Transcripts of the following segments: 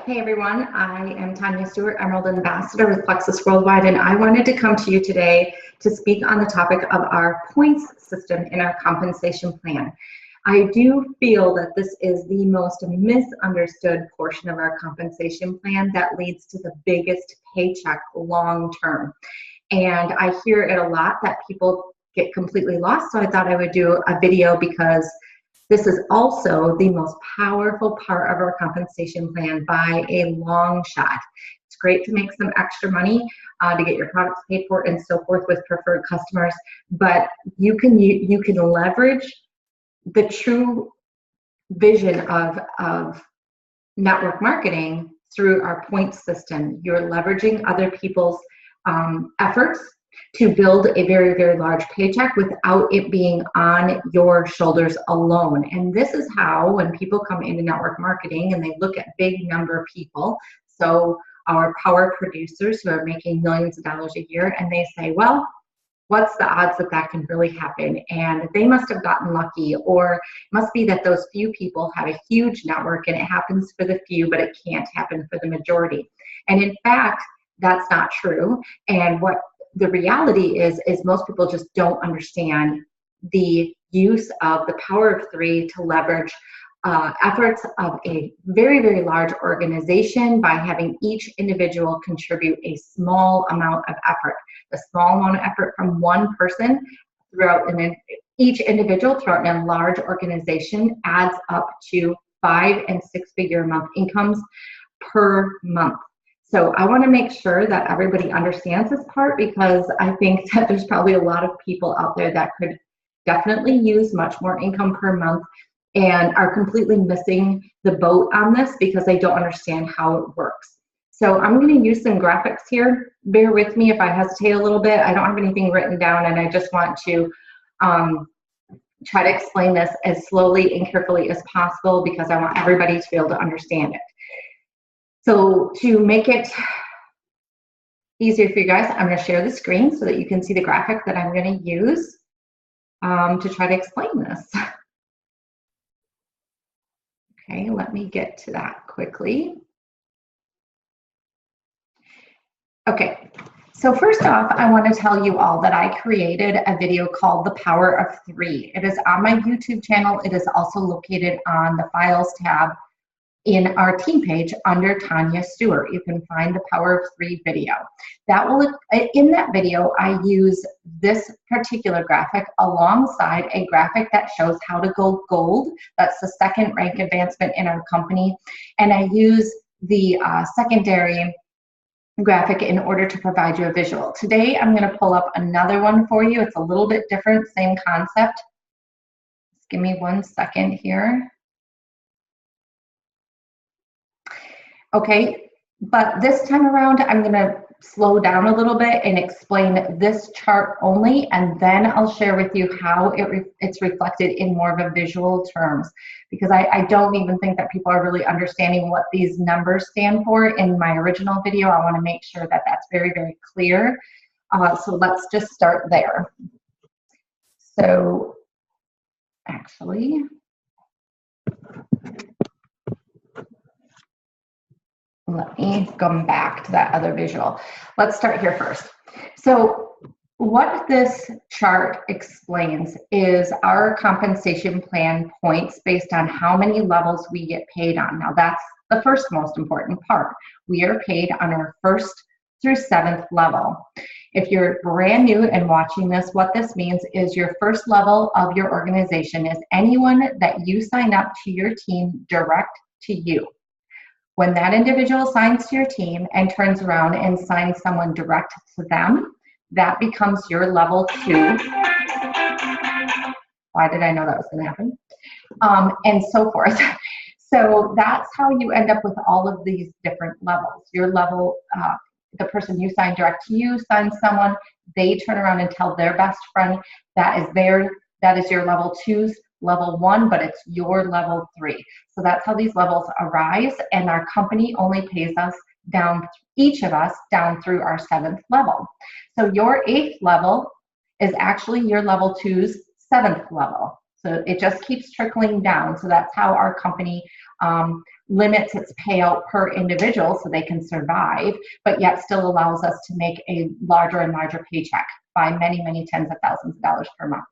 Hey everyone, I am Tanya Stewart, Emerald Ambassador with Plexus Worldwide, and I wanted to come to you today to speak on the topic of our points system in our compensation plan. I do feel that this is the most misunderstood portion of our compensation plan that leads to the biggest paycheck long term. And I hear it a lot that people get completely lost, so I thought I would do a video because this is also the most powerful part of our compensation plan by a long shot. It's great to make some extra money to get your products paid for and so forth with preferred customers, but you can leverage the true vision of network marketing through our points system. You're leveraging other people's efforts to build a very, very large paycheck without it being on your shoulders alone. And this is how, when people come into network marketing and they look at big number people, so our power producers who are making millions of dollars a year, and they say, well, what's the odds that that can really happen? And they must have gotten lucky, or it must be that those few people have a huge network and it happens for the few, but it can't happen for the majority. And in fact, that's not true. And what the reality is most people just don't understand the use of the power of three to leverage efforts of a very, very large organization by having each individual contribute a small amount of effort. The small amount of effort from one person throughout each individual throughout a large organization adds up to 5- and 6-figure month incomes per month. So I want to make sure that everybody understands this part, because I think that there's probably a lot of people out there that could definitely use much more income per month and are completely missing the boat on this because they don't understand how it works. So I'm going to use some graphics here. Bear with me if I hesitate a little bit. I don't have anything written down, and I just want to try to explain this as slowly and carefully as possible because I want everybody to be able to understand it. So to make it easier for you guys, I'm going to share the screen so that you can see the graphic that I'm going to use to try to explain this. Okay, let me get to that quickly. Okay, so first off, I want to tell you all that I created a video called The Power of Three. It is on my YouTube channel. It is also located on the Files tab in our team page under Tanya Stewart. You can find the Power of Three video. That will, in that video, I use this particular graphic alongside a graphic that shows how to go gold. That's the second rank advancement in our company. And I use the secondary graphic in order to provide you a visual. Today, I'm going to pull up another one for you. It's a little bit different, same concept. Just give me 1 second here. Okay, but this time around, I'm going to slow down a little bit and explain this chart only, and then I'll share with you how it's reflected in more of a visual terms, because I don't even think that people are really understanding what these numbers stand for in my original video. I want to make sure that that's very, very clear. So let's just start there. So actually, let me come back to that other visual. Let's start here first. So what this chart explains is our compensation plan points based on how many levels we get paid on. Now that's the first most important part. We are paid on our 1st through 7th level. If you're brand new and watching this, what this means is your 1st level of your organization is anyone that you sign up to your team direct to you. When that individual signs to your team and turns around and signs someone direct to them, that becomes your level 2. Why did I know that was going to happen? And so forth. So that's how you end up with all of these different levels. Your level, the person you sign direct to you signs someone, they turn around and tell their best friend that is your level 2's level 1, but it's your level 3. So that's how these levels arise, and our company only pays us down, each of us down through our 7th level. So your 8th level is actually your level 2's 7th level. So it just keeps trickling down. So that's how our company limits its payout per individual so they can survive, but yet still allows us to make a larger and larger paycheck by many, many tens of thousands of dollars per month.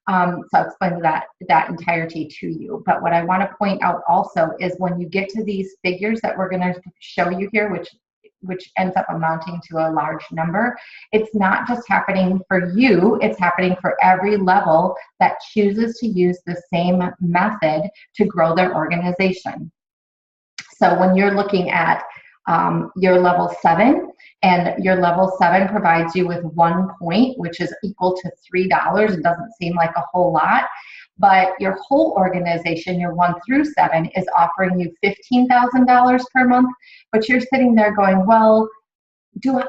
So I'll explain that entirety to you. But what I want to point out also is when you get to these figures that we're going to show you here, which ends up amounting to a large number, it's not just happening for you, it's happening for every level that chooses to use the same method to grow their organization. So when you're looking at your level 7, and your level 7 provides you with 1 point, which is equal to $3. It doesn't seem like a whole lot, but your whole organization, your 1 through 7, is offering you $15,000 per month. But you're sitting there going, well,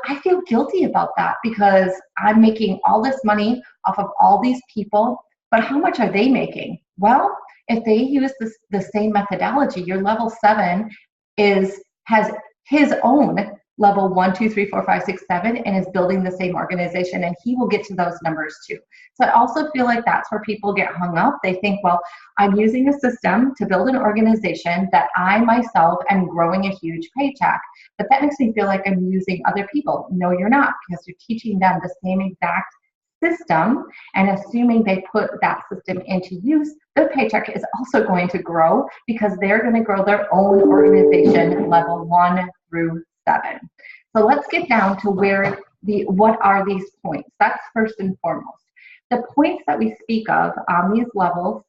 I feel guilty about that because I'm making all this money off of all these people, but how much are they making? Well, if they use the same methodology, your level 7 has his own level 1, 2, 3, 4, 5, 6, 7, and is building the same organization, and he will get to those numbers too. So I also feel like that's where people get hung up. They think, well, I'm using a system to build an organization that I myself am growing a huge paycheck, but that makes me feel like I'm using other people. No, you're not, because you're teaching them the same exact system, and assuming they put that system into use, their paycheck is also going to grow because they're going to grow their own organization level 1 through 7. So let's get down to what are these points? That's first and foremost. The points that we speak of on these levels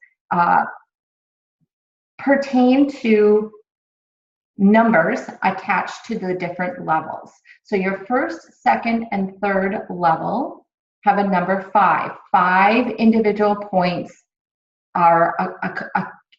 pertain to numbers attached to the different levels. So your first, second, and third level have a number 5. 5 individual points are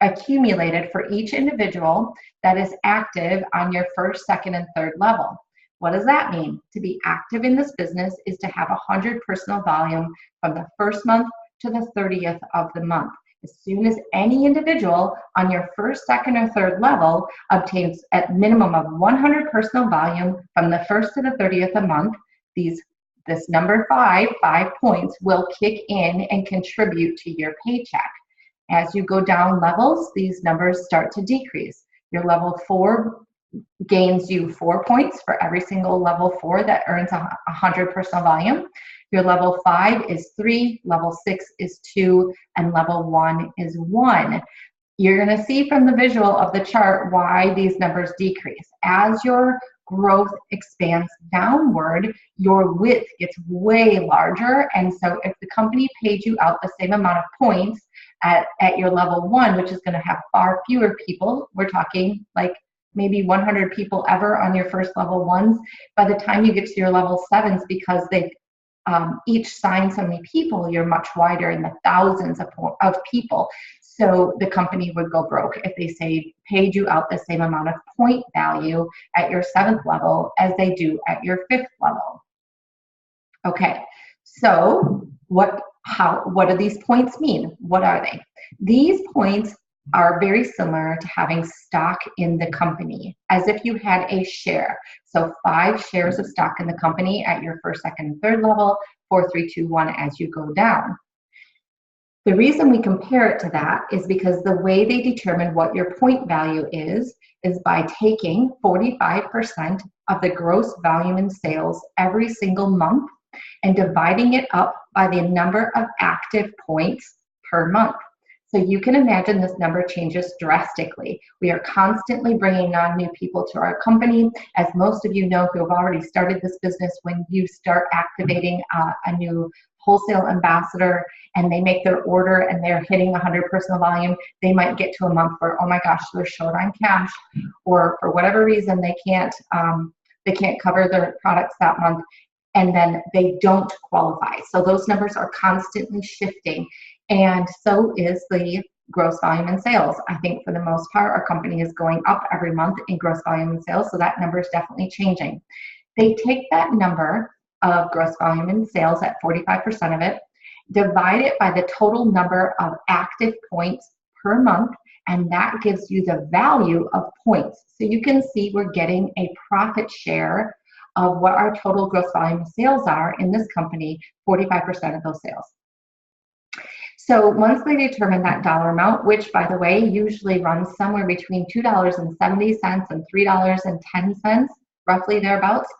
accumulated for each individual that is active on your first, second, and third level. What does that mean? To be active in this business is to have 100 personal volume from the first month to the 30th of the month. As soon as any individual on your first, second, or third level obtains at minimum of 100 personal volume from the 1st to the 30th of the month, this number 5 points, will kick in and contribute to your paycheck. As you go down levels, these numbers start to decrease. Your level 4 gains you 4 points for every single level 4 that earns 100 personal volume. Your level 5 is 3, level 6 is 2, and level 1 is 1. You're going to see from the visual of the chart why these numbers decrease. As your growth expands downward, your width gets way larger, and so if the company paid you out the same amount of points at your level 1, which is going to have far fewer people, we're talking like maybe 100 people ever on your first level 1s, by the time you get to your level 7s, because they've each signed so many people, you're much wider in the thousands of people. So the company would go broke if they paid you out the same amount of point value at your 7th level as they do at your 5th level. Okay, so what do these points mean? What are they? These points are very similar to having stock in the company, as if you had a share. So 5 shares of stock in the company at your first, second, and third level, 4, 3, 2, 1 as you go down. The reason we compare it to that is because the way they determine what your point value is by taking 45% of the gross volume in sales every single month and dividing it up by the number of active points per month. So you can imagine this number changes drastically. We are constantly bringing on new people to our company. As most of you know who have already started this business, when you start activating a new wholesale ambassador and they make their order and they're hitting 100 personal volume, they might get to a month where, oh my gosh, they're short on cash, or for whatever reason they can't cover their products that month, and then they don't qualify. So those numbers are constantly shifting, and so is the gross volume in sales. I think for the most part, our company is going up every month in gross volume in sales, so that number is definitely changing. They take that number of gross volume in sales at 45% of it, divide it by the total number of active points per month, and that gives you the value of points. So you can see we're getting a profit share of what our total gross volume of sales are in this company, 45% of those sales. So once they determine that dollar amount, which by the way, usually runs somewhere between $2.70 and $3.10, roughly thereabouts,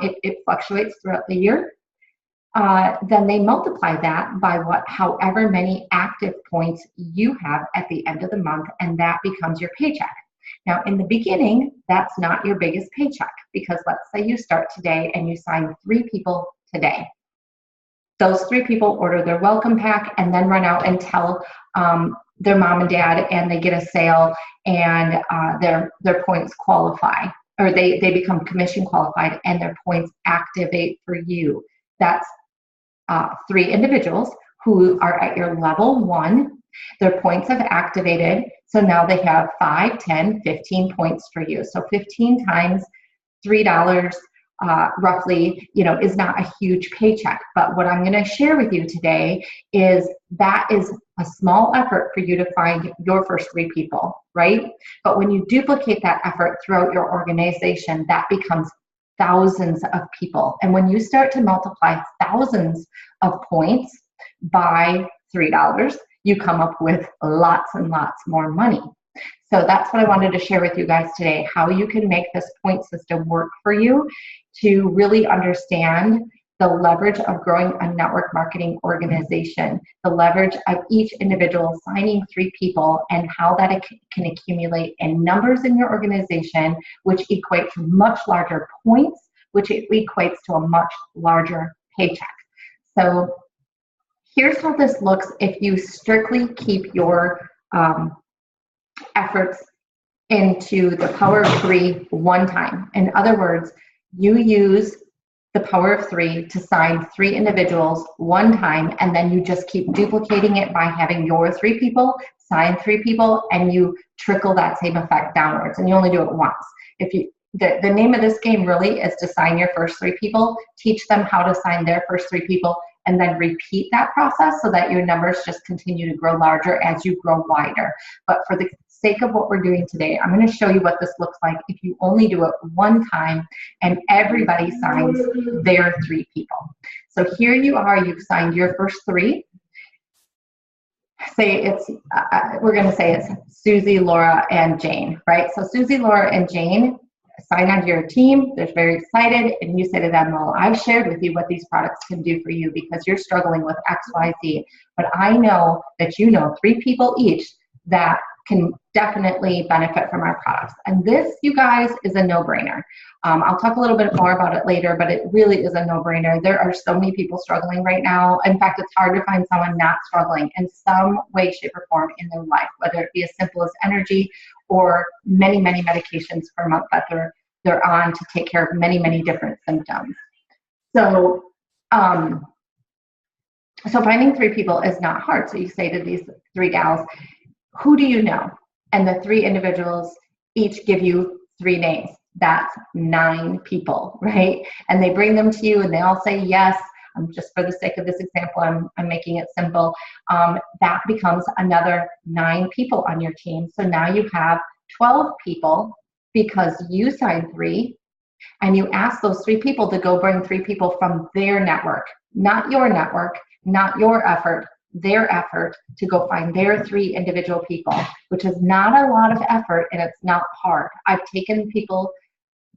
it fluctuates throughout the year. Then they multiply that by however many active points you have at the end of the month, and that becomes your paycheck. Now, in the beginning, that's not your biggest paycheck, because let's say you start today and you sign 3 people today. Those 3 people order their welcome pack and then run out and tell their mom and dad, and they get a sale, and their points qualify, or they become commission qualified, and their points activate for you. That's 3 individuals who are at your level 1. Their points have activated, so now they have 5, 10, 15 points for you. So 15 times $3 roughly, is not a huge paycheck. But what I'm going to share with you today is that is a small effort for you to find your first 3 people, right? But when you duplicate that effort throughout your organization, that becomes thousands of people. And when you start to multiply thousands of points by $3, you come up with lots and lots more money. So that's what I wanted to share with you guys today, how you can make this point system work for you to really understand the leverage of growing a network marketing organization, the leverage of each individual signing 3 people, and how that can accumulate in numbers in your organization, which equate to much larger points, which equates to a much larger paycheck. So here's how this looks if you strictly keep your efforts into the power of 3 one time. In other words, you use the power of 3 to sign 3 individuals one time, and then you just keep duplicating it by having your 3 people sign 3 people, and you trickle that same effect downwards, and you only do it once. The name of this game really is to sign your first 3 people, teach them how to sign their first 3 people, and then repeat that process so that your numbers just continue to grow larger as you grow wider. But for the sake of what we're doing today, I'm going to show you what this looks like if you only do it one time and everybody signs their 3 people. So here you are, you've signed your first 3. Say it's, we're going to say it's Susie, Laura, and Jane, right? So Susie, Laura, and Jane sign onto your team. They're very excited, and you say to them, well, I've shared with you what these products can do for you because you're struggling with X, Y, Z, but I know that you know 3 people each that can definitely benefit from our products. And this, you guys, is a no-brainer. I'll talk a little bit more about it later, but it really is a no-brainer. There are so many people struggling right now. In fact, it's hard to find someone not struggling in some way, shape, or form in their life, whether it be as simple as energy or many, many medications per month that they're on to take care of many, many different symptoms. So, so finding 3 people is not hard. So you say to these 3 gals, who do you know? And the 3 individuals each give you 3 names. That's 9 people, right? And they bring them to you and they all say yes. Just for the sake of this example, I'm making it simple. That becomes another 9 people on your team. So now you have 12 people because you signed 3, and you ask those 3 people to go bring 3 people from their network, not your network, not your effort, their effort to go find their 3 individual people, which is not a lot of effort and it's not hard. I've taken people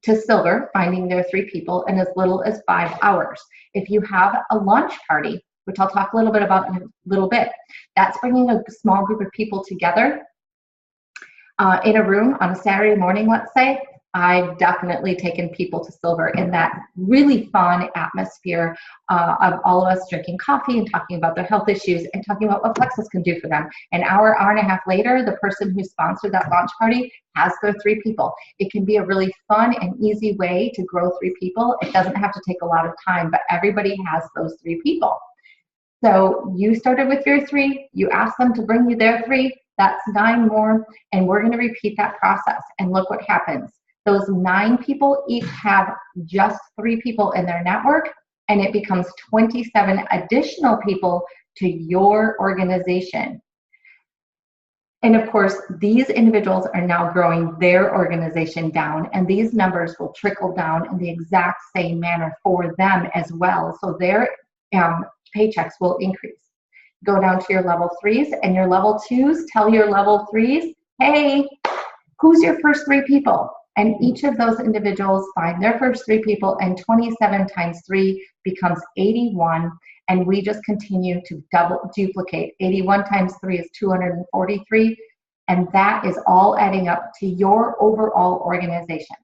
to silver, finding their 3 people in as little as 5 hours. If you have a launch party, which I'll talk a little bit about in a little bit, that's bringing a small group of people together in a room on a Saturday morning, let's say. I've definitely taken people to silver in that really fun atmosphere of all of us drinking coffee and talking about their health issues and talking about what Plexus can do for them. An hour and a half later, the person who sponsored that launch party has their 3 people. It can be a really fun and easy way to grow 3 people. It doesn't have to take a lot of time, but everybody has those 3 people. So you started with your 3, you asked them to bring you their 3, that's 9 more, and we're gonna repeat that process, and look what happens. Those 9 people each have just 3 people in their network, and it becomes 27 additional people to your organization. And of course, these individuals are now growing their organization down, and these numbers will trickle down in the exact same manner for them as well. So their paychecks will increase. go down to your level 3s, and your level 2s tell your level 3s, hey, who's your first 3 people? And each of those individuals find their first 3 people, and 27 times 3 becomes 81. And we just continue to duplicate. 81 times 3 is 243. And that is all adding up to your overall organization.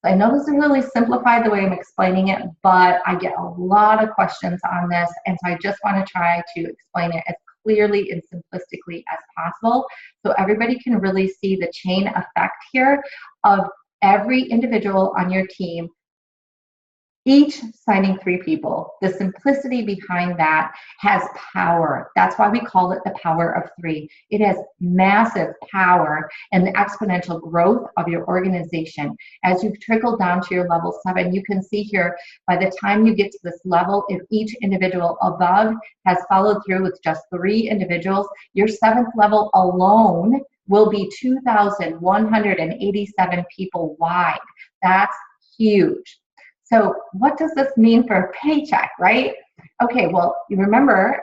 So I know this is really simplified the way I'm explaining it, but I get a lot of questions on this. And so I just want to try to explain it as clearly and simplistically as possible so everybody can really see the chain effect here of every individual on your team, each signing 3 people. The simplicity behind that has power. That's why we call it the power of 3. It has massive power in the exponential growth of your organization. As you've trickled down to your level 7, you can see here, by the time you get to this level, if each individual above has followed through with just 3 individuals, your 7th level alone will be 2,187 people wide. That's huge. So what does this mean for a paycheck, right? Okay, well, you remember,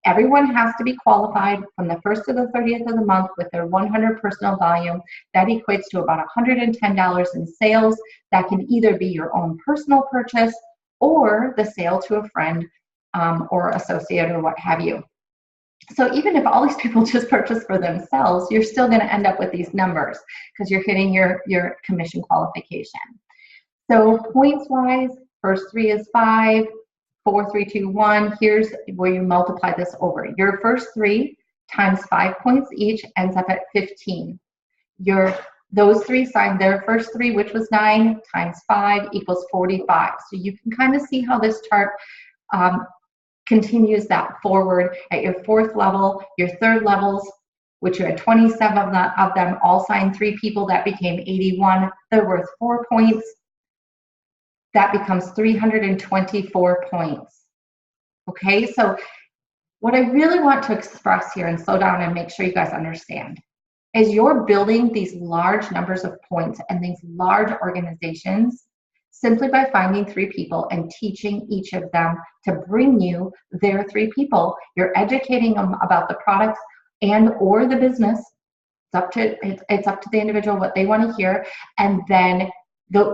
everyone has to be qualified from the 1st to the 30th of the month with their 100 personal volume. That equates to about $110 in sales. That can either be your own personal purchase or the sale to a friend or associate or what have you. So even if all these people just purchase for themselves, you're still going to end up with these numbers because you're hitting your commission qualification. So points-wise, first 3 is 5, 4, 3, 2, 1. Here's where you multiply this over. Your first 3 times 5 points each ends up at 15. Those 3 signed their first 3, which was 9, times 5 equals 45. So you can kind of see how this chart continues that forward at your 4th level, your 3rd levels, which you had 27 of them all signed 3 people. That became 81. They're worth 4 points. That becomes 324 points. Okay, so what I really want to express here and slow down and make sure you guys understand is you're building these large numbers of points and these large organizations simply by finding 3 people and teaching each of them to bring you their 3 people. You're educating them about the products and or the business. It's up to the individual what they want to hear, and then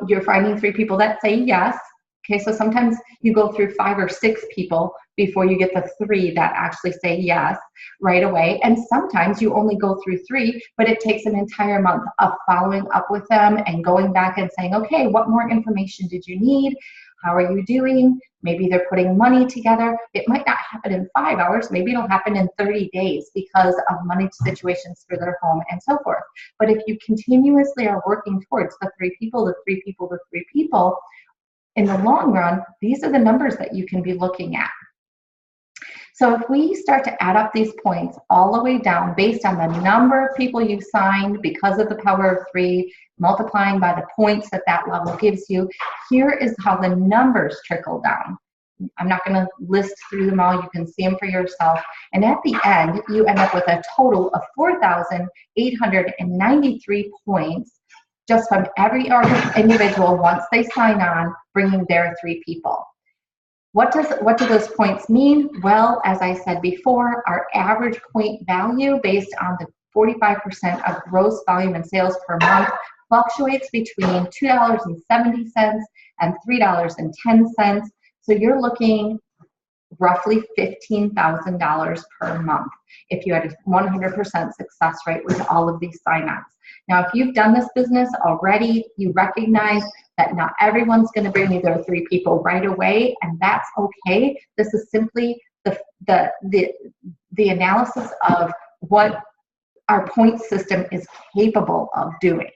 you're finding 3 people that say yes. Okay, so sometimes you go through 5 or 6 people before you get the 3 that actually say yes right away. And sometimes you only go through 3, but it takes an entire month of following up with them and going back and saying, okay, what more information did you need? How are you doing? Maybe they're putting money together. It might not happen in 5 hours. Maybe it'll happen in 30 days because of money situations for their home and so forth. But if you continuously are working towards the 3 people, the 3 people, the 3 people, in the long run, these are the numbers that you can be looking at. So if we start to add up these points all the way down based on the number of people you've signed because of the power of 3, multiplying by the points that that level gives you, here is how the numbers trickle down. I'm not going to list through them all. You can see them for yourself. And at the end, you end up with a total of 4,893 points just from every individual once they sign on, bringing their 3 people. What do those points mean? Well, as I said before, our average point value based on the 45% of gross volume and sales per month fluctuates between $2.70 and $3.10. So you're looking roughly $15,000 per month if you had a 100% success rate with all of these sign-ups. Now, if you've done this business already, you recognize that not everyone's going to bring you their 3 people right away, and that's okay. This is simply the analysis of what our point system is capable of doing.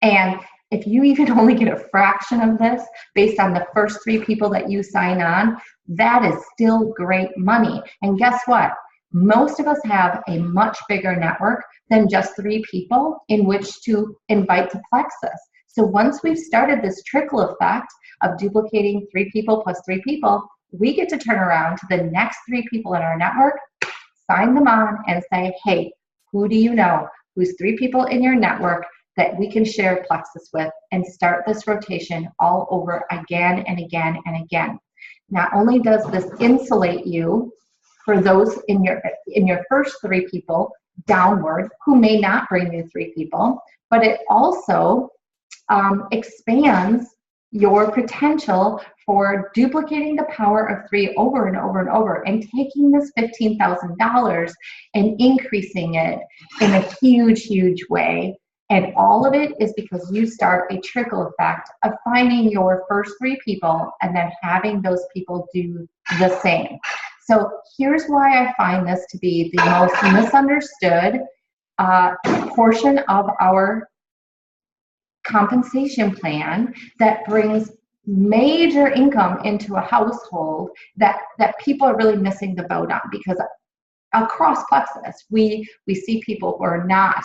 And if you even only get a fraction of this based on the first 3 people that you sign on, that is still great money. And guess what? Most of us have a much bigger network than just 3 people in which to invite to Plexus. So once we've started this trickle effect of duplicating 3 people plus 3 people, we get to turn around to the next 3 people in our network, sign them on, and say, hey, who do you know? Who's 3 people in your network that we can share Plexus with, and start this rotation all over again and again and again. Not only does this insulate you for those in your first 3 people downward who may not bring you 3 people, but it also expands your potential for duplicating the power of 3 over and over and over, and taking this $15,000 and increasing it in a huge, huge way. And all of it is because you start a trickle effect of finding your first 3 people and then having those people do the same. So here's why I find this to be the most misunderstood portion of our compensation plan that brings major income into a household that people are really missing the boat on, because across Plexus, we see people who are not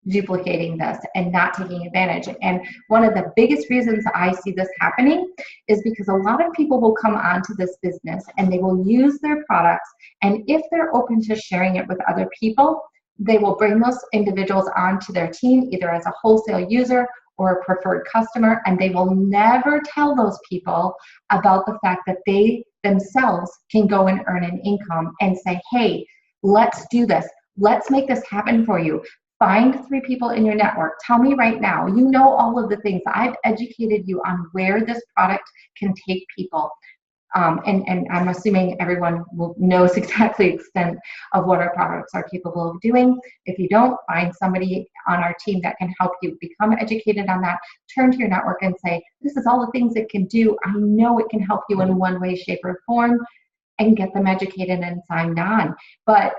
duplicating this and not taking advantage. And one of the biggest reasons I see this happening is because a lot of people will come onto this business and they will use their products, and if they're open to sharing it with other people, they will bring those individuals onto their team, either as a wholesale user or a preferred customer, and they will never tell those people about the fact that they themselves can go and earn an income and say, hey, let's do this. Let's make this happen for you. Find 3 people in your network. Tell me right now, you know all of the things. I've educated you on where this product can take people. And I'm assuming everyone knows exactly the extent of what our products are capable of doing. If you don't, find somebody on our team that can help you become educated on that. Turn to your network and say, this is all the things it can do. I know it can help you in one way, shape, or form, and get them educated and signed on. But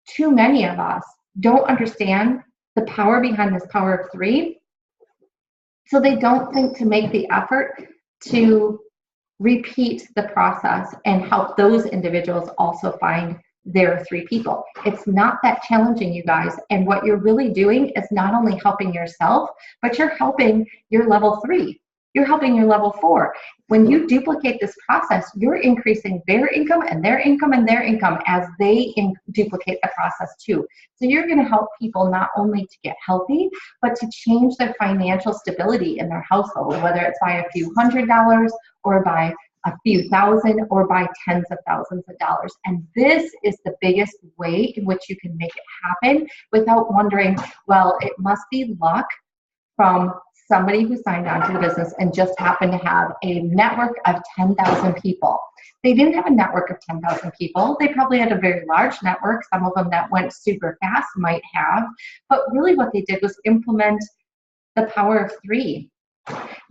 too many of us don't understand the power behind this power of 3. So they don't think to make the effort to repeat the process and help those individuals also find their 3 people. It's not that challenging, you guys. And what you're really doing is not only helping yourself, but you're helping your level 3. You're helping your level 4. When you duplicate this process, you're increasing their income and their income and their income as they duplicate the process too. So you're going to help people not only to get healthy, but to change their financial stability in their household, whether it's by a few $100s or by a few thousand or by tens of thousands of dollars. And this is the biggest way in which you can make it happen without wondering, well, it must be luck from somebody who signed on to the business and just happened to have a network of 10,000 people. They didn't have a network of 10,000 people. They probably had a very large network. Some of them that went super fast might have. But really what they did was implement the power of 3.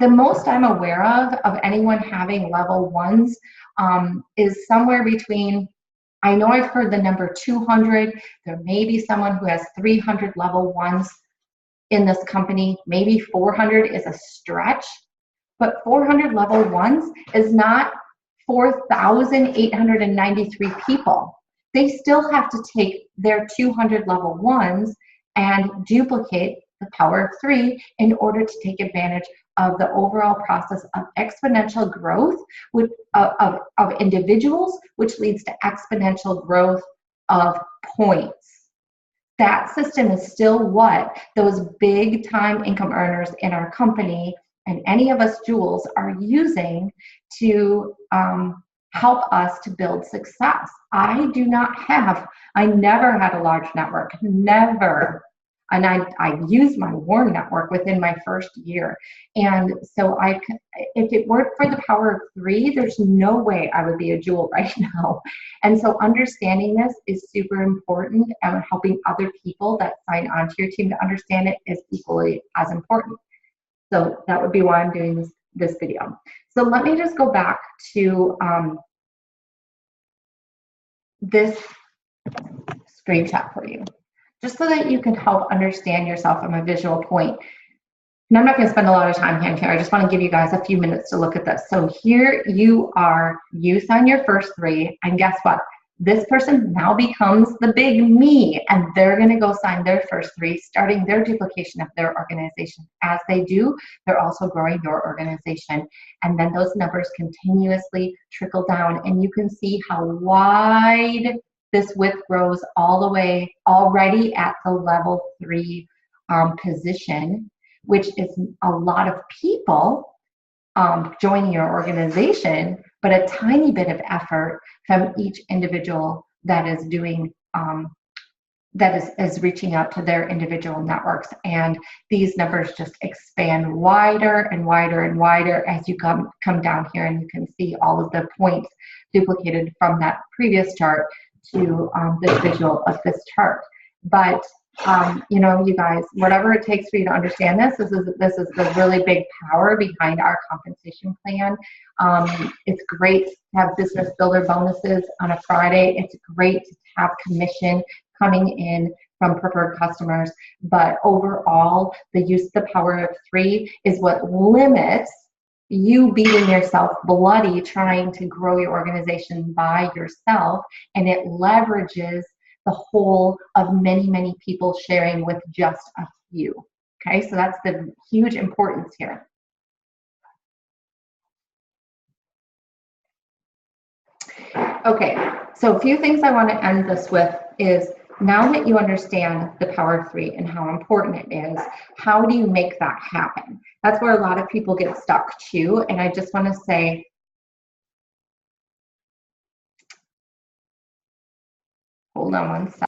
The most I'm aware of anyone having level 1s is somewhere between, I know I've heard the number 200. There may be someone who has 300 level 1s in this company. Maybe 400 is a stretch, but 400 level 1s is not 4,893 people. They still have to take their 200 level 1s and duplicate the power of 3 in order to take advantage of the overall process of exponential growth of individuals, which leads to exponential growth of points. That system is still what those big time income earners in our company and any of us jewels are using to help us to build success. I never had a large network, never. And I used my warm network within my first year. And so if it weren't for the power of 3, there's no way I would be a jewel right now. And so understanding this is super important, and helping other people that sign onto your team to understand it is equally as important. So that would be why I'm doing this video. So let me just go back to this screenshot for you, just so that you can help understand yourself from a visual point. And I'm not going to spend a lot of time here. I just want to give you guys a few minutes to look at this. So here you sign your first 3, and guess what? This person now becomes the big me, and they're going to go sign their first 3, starting their duplication of their organization. As they do, they're also growing your organization. And then those numbers continuously trickle down, and you can see how wide this width grows all the way already at the level 3 position, which is a lot of people joining your organization, but a tiny bit of effort from each individual that is doing that is reaching out to their individual networks. And these numbers just expand wider and wider and wider as you come down here, and you can see all of the points duplicated from that previous chart to this visual of this chart. But you know, you guys, whatever it takes for you to understand this is the really big power behind our compensation plan. It's great to have business builder bonuses on a Friday. It's great to have commission coming in from preferred customers. But overall, the use of the power of 3 is what limits you beating yourself bloody trying to grow your organization by yourself, and it leverages the whole of many, many people sharing with just a few. Okay, so that's the huge importance here. Okay, so a few things I want to end this with is, now that you understand the power of 3 and how important it is, how do you make that happen? That's where a lot of people get stuck too. And I just want to say, hold on one second.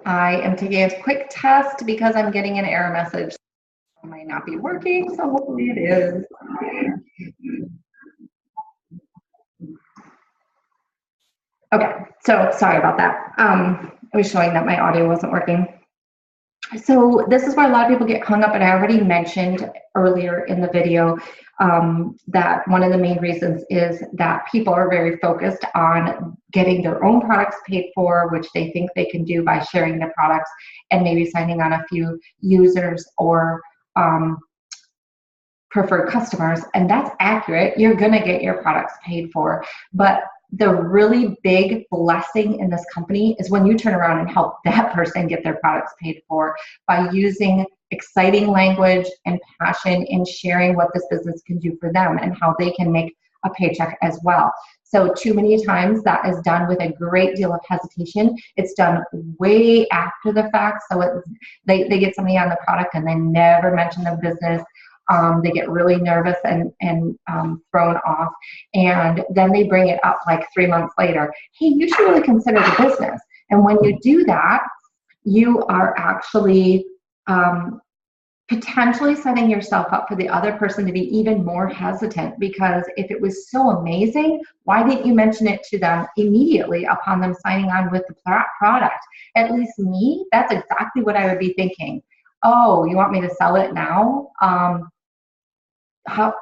I am taking a quick test because I'm getting an error message. It might not be working, so hopefully it is. Okay, so sorry about that. It was showing that my audio wasn't working. So this is where a lot of people get hung up, and I already mentioned earlier in the video that one of the main reasons is that people are very focused on getting their own products paid for, which they think they can do by sharing their products and maybe signing on a few users or preferred customers. And that's accurate. You're going to get your products paid for. But the really big blessing in this company is when you turn around and help that person get their products paid for by using exciting language and passion in sharing what this business can do for them and how they can make a paycheck as well. So too many times that is done with a great deal of hesitation. It's done way after the fact. So they get somebody on the product and they never mention the business. They get really nervous and thrown off, and then they bring it up like 3 months later. Hey, you should really consider the business. And when you do that, you are actually potentially setting yourself up for the other person to be even more hesitant, because if it was so amazing, why didn't you mention it to them immediately upon them signing on with the product? At least me, that's exactly what I would be thinking. Oh, you want me to sell it now? How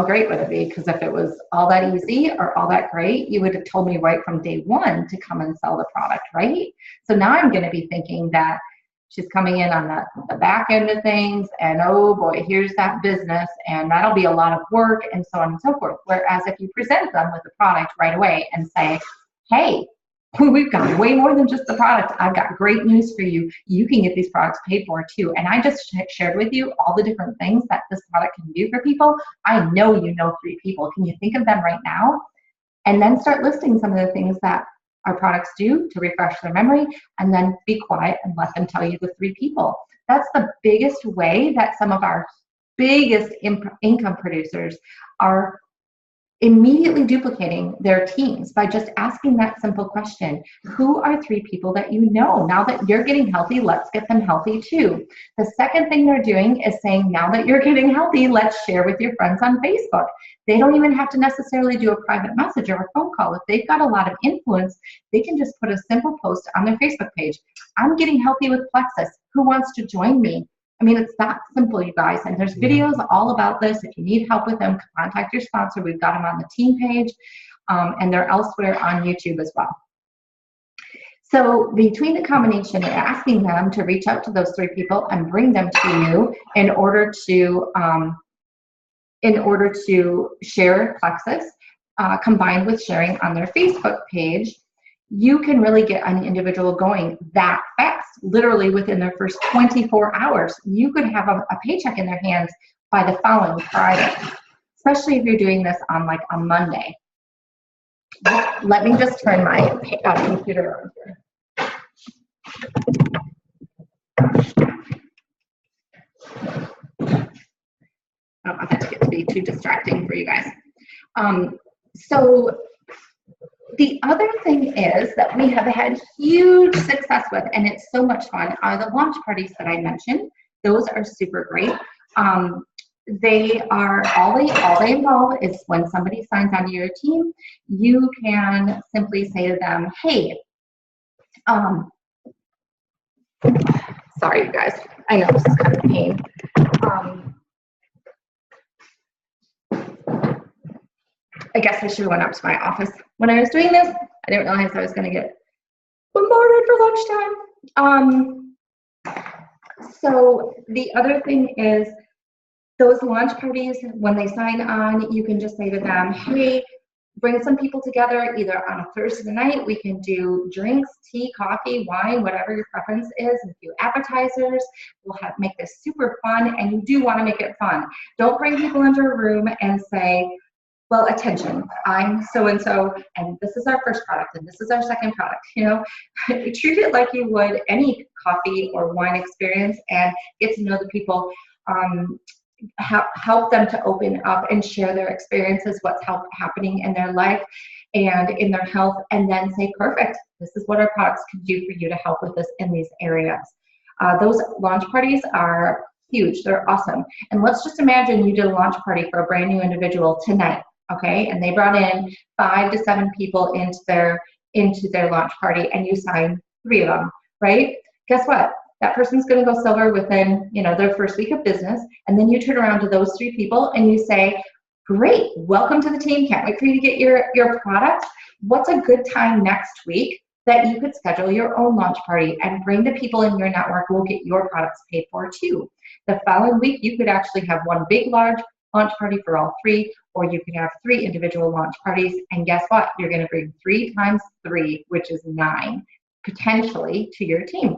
great would it be? Because if it was all that easy or all that great, you would have told me right from day one to come and sell the product, right? So now I'm going to be thinking that she's coming in on the back end of things, and oh boy, here's that business, and that'll be a lot of work, and so on and so forth. Whereas if you present them with the product right away and say, hey, we've got way more than just the product. I've got great news for you. You can get these products paid for too. And I just shared with you all the different things that this product can do for people. I know you know 3 people. Can you think of them right now? And then start listing some of the things that our products do to refresh their memory, and then be quiet and let them tell you the 3 people. That's the biggest way that some of our biggest income producers are immediately duplicating their teams, by just asking that simple question. Who are 3 people that you know? Now that you're getting healthy, let's get them healthy too. The second thing they're doing is saying, now that you're getting healthy, let's share with your friends on Facebook. They don't even have to necessarily do a private message or a phone call. If they've got a lot of influence, they can just put a simple post on their Facebook page. I'm getting healthy with Plexus. Who wants to join me? I mean, it's that simple, you guys. And there's videos all about this. If you need help with them, contact your sponsor. We've got them on the team page, and they're elsewhere on YouTube as well. So between the combination of asking them to reach out to those 3 people and bring them to you in order to share Plexus, combined with sharing on their Facebook page, you can really get an individual going that fast. literally within their first 24 hours. You could have a paycheck in their hands by the following Friday, especially if you're doing this on like a Monday. Let me just turn my computer on here. I don't want that to get to be too distracting for you guys. So the other thing is that we have had huge success with, and it's so much fun, are the launch parties that I mentioned. Those are super great. They are all they involve is when somebody signs onto your team, you can simply say to them, hey, sorry you guys, I know this is kind of a pain. I guess I should have went up to my office. When I was doing this, I didn't realize I was going to get bombarded for lunchtime. So the other thing is those launch parties, when they sign on, you can just say to them, hey, bring some people together either on a Thursday night. We can do drinks, tea, coffee, wine, whatever your preference is, and a few appetizers. We'll make this super fun, and you do want to make it fun. Don't bring people into a room and say, well, attention, I'm so-and-so, and this is our first product, and this is our second product. You know, treat it like you would any coffee or wine experience and get to know the people. Help them to open up and share their experiences, what's happening in their life and in their health, and then say, perfect, this is what our products can do for you to help with this in these areas. Those launch parties are huge. They're awesome. And let's just imagine you did a launch party for a brand new individual tonight, okay? And they brought in 5 to 7 people into their launch party, and you signed 3 of them, right? Guess what? That person's going to go silver within, their first week of business, and then you turn around to those 3 people and you say, great, welcome to the team. Can't wait for you to get your product. What's a good time next week that you could schedule your own launch party and bring the people in your network who will get your products paid for too. The following week, you could actually have one big, large launch party for all 3, or you could have 3 individual launch parties. And guess what? You're going to bring 3 times 3, which is 9, potentially, to your team.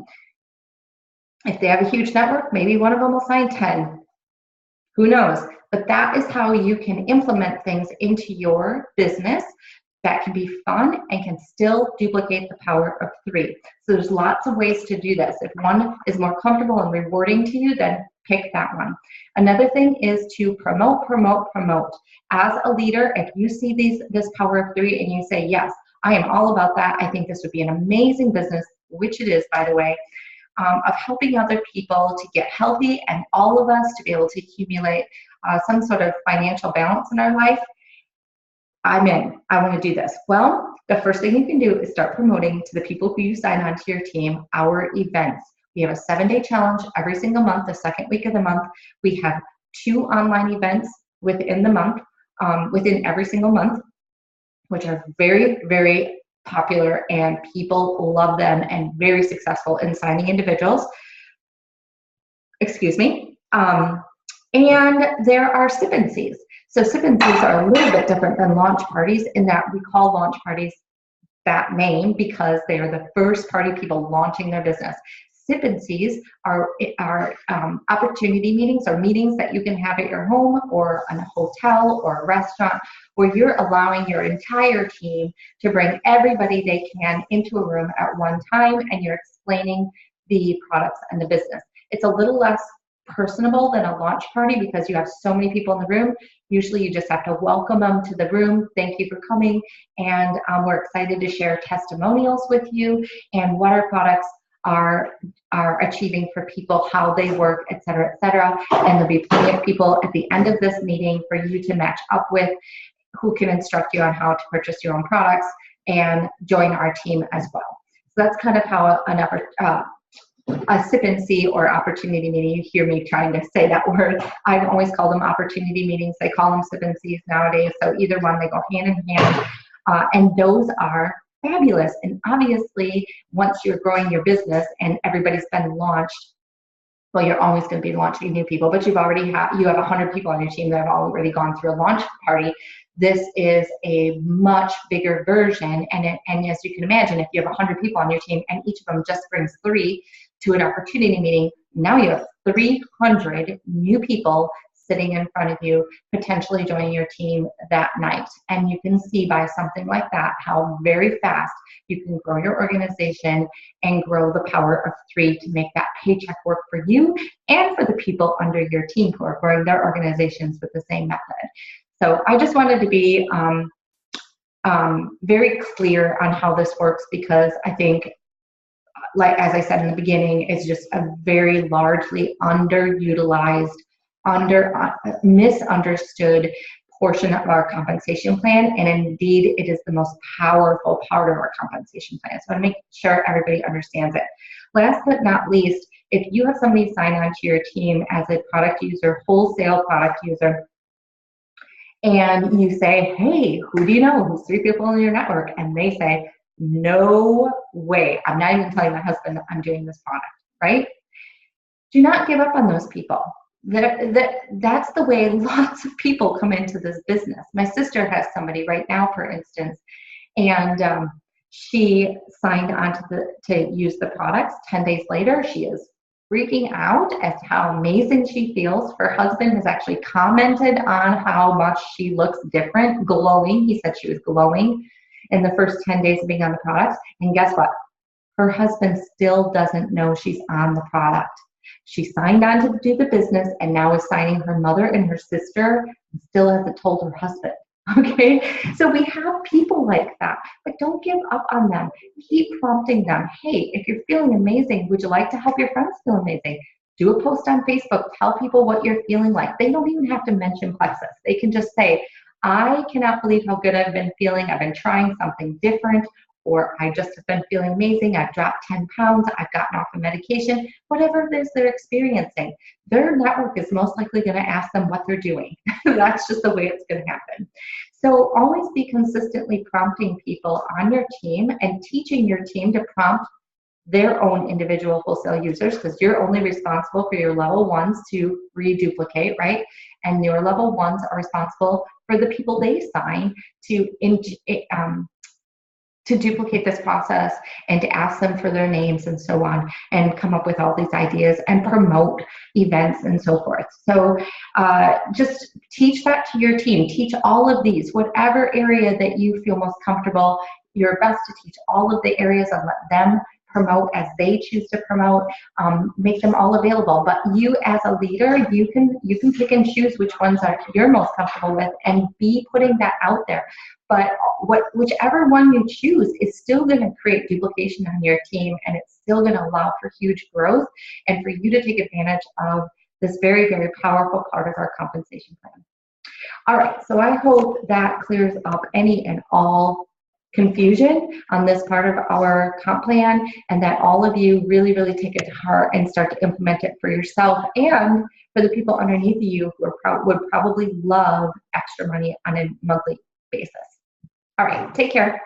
If they have a huge network, maybe one of them will sign 10. Who knows? But that is how you can implement things into your business that can be fun and can still duplicate the power of 3. So there's lots of ways to do this. If one is more comfortable and rewarding to you, then pick that one. Another thing is to promote. As a leader, if you see this power of 3 and you say, yes, I am all about that, I think this would be an amazing business, which it is, by the way, of helping other people to get healthy and all of us to be able to accumulate some sort of financial balance in our life, I'm in. I want to do this. Well, the first thing you can do is start promoting to the people who you sign onto your team our events. We have a 7-day challenge every single month, the second week of the month. We have 2 online events within the month, within every single month, which are very, very popular, and people love them and very successful in signing individuals. Excuse me. And there are sip and sees. So sip and sees are a little bit different than launch parties in that we call launch parties that name because they are the first party people launching their business. Sip and sees are opportunity meetings or meetings that you can have at your home or in a hotel or a restaurant where you're allowing your entire team to bring everybody they can into a room at one time, and you're explaining the products and the business. It's a little less personable than a launch party because you have so many people in the room. Usually you just have to welcome them to the room. Thank you for coming, and we're excited to share testimonials with you and what our products are achieving for people, how they work, et cetera, and there'll be plenty of people at the end of this meeting for you to match up with who can instruct you on how to purchase your own products and join our team as well. So that's kind of how a sip and see or opportunity meeting, you hear me trying to say that word. I always call them opportunity meetings. They call them sip and sees nowadays. So either one, they go hand in hand. And those are fabulous. And obviously, once you're growing your business and everybody's been launched, well, you're always going to be launching new people, but you have 100 people on your team that have already gone through a launch party. This is a much bigger version. And as you can imagine, if you have 100 people on your team and each of them just brings 3, to an opportunity meeting, now you have 300 new people sitting in front of you, potentially joining your team that night. And you can see by something like that how very fast you can grow your organization and grow the power of 3 to make that paycheck work for you and for the people under your team who are growing their organizations with the same method. So I just wanted to be very clear on how this works, because I think, like as I said in the beginning, it's just a very largely underutilized, misunderstood portion of our compensation plan, and indeed it is the most powerful part of our compensation plan. So I want to make sure everybody understands it. Last but not least, if you have somebody sign on to your team as a product user, wholesale product user, and you say, hey, who do you know? Who's 3 people in your network? And they say, no way, I'm not even telling my husband I'm doing this product, right? Do not give up on those people. That's the way lots of people come into this business. My sister has somebody right now, for instance, and she signed on to use the products. 10 days later, she is freaking out as to how amazing she feels. Her husband has actually commented on how much she looks different, glowing. He said she was glowing in the first 10 days of being on the products. And guess what? Her husband still doesn't know she's on the product. She signed on to do the business and now is signing her mother and her sister and still hasn't told her husband. Okay, so we have people like that, but don't give up on them. Keep prompting them. Hey, if you're feeling amazing, would you like to help your friends feel amazing? Do a post on Facebook. Tell people what you're feeling like. They don't even have to mention Plexus. They can just say, I cannot believe how good I've been feeling. I've been trying something different, or I just have been feeling amazing. I've dropped 10 pounds. I've gotten off of medication. Whatever it is they're experiencing, their network is most likely going to ask them what they're doing. That's just the way it's going to happen. So always be consistently prompting people on your team and teaching your team to prompt their own individual wholesale users, because you're only responsible for your level 1s to reduplicate, right? And your level 1s are responsible for the people they sign to duplicate this process and to ask them for their names and so on, and come up with all these ideas and promote events and so forth. So just teach that to your team. Teach all of these, whatever area that you feel most comfortable, your best to teach all of the areas and let them promote as they choose to promote. Make them all available. But you as a leader, you can pick and choose which ones are you're most comfortable with and be putting that out there. But whichever one you choose is still going to create duplication on your team, and it's still going to allow for huge growth and for you to take advantage of this very, very powerful part of our compensation plan. All right, so I hope that clears up any and all confusion on this part of our comp plan, and that all of you really, really take it to heart and start to implement it for yourself and for the people underneath you who would probably love extra money on a monthly basis. All right, take care.